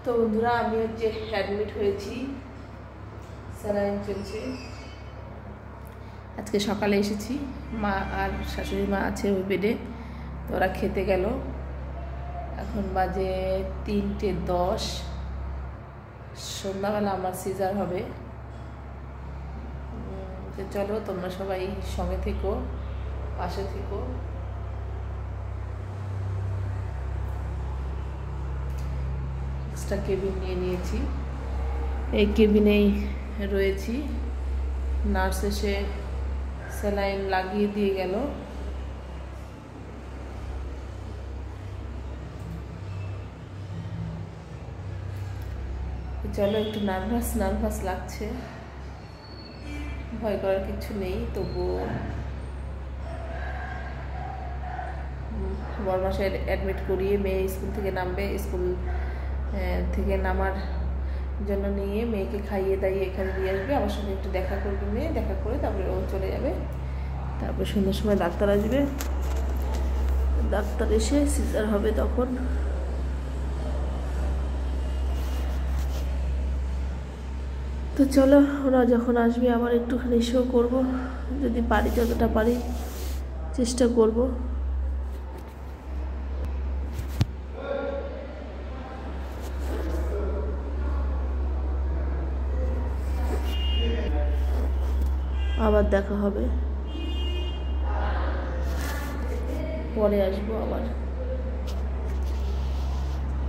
তো বন্ধুরা আমি হচ্ছে অ্যাডমিট হয়েছি, স্যালাইন চলছে। আজকে সকালে এসেছি, মা আর শাশুড়ি মা আছে ওই বেডে, তো ওরা খেতে গেল। এখন বাজে 3:10, সন্ধ্যাবেলা আমার সিজার হবে। তো চলো তোমরা সবাই সঙ্গে থেকো, পাশে থেকো। এক্সট্রা কেবিন নিয়ে নিয়েছি, এই কেবিনেই রয়েছি। নার্স এসে স্যালাইন লাগিয়ে দিয়ে গেল। চলো, একটু নার্ভাস লাগছে, ভয় করার কিছু নেই। তবুও বড় মাসে অ্যাডমিট করিয়ে মেয়ে স্কুল থেকে নামবে, স্কুল থেকে নামার জন্য নিয়ে মেয়েকে খাইয়ে দাইয়ে এখানে দিয়ে আসবে। আমার সঙ্গে একটু দেখা করবে মেয়ে, দেখা করে তারপরে ও চলে যাবে। তারপরে সন্ধ্যার সময় ডাক্তার আসবে, ডাক্তার এসে সিজার হবে তখন। তো চলো, ওরা যখন আসবে আবার একটুখানি শো করবো, যদি পারি, যতটা পারি চেষ্টা করব। আবার দেখা হবে, পরে আসবো আবার।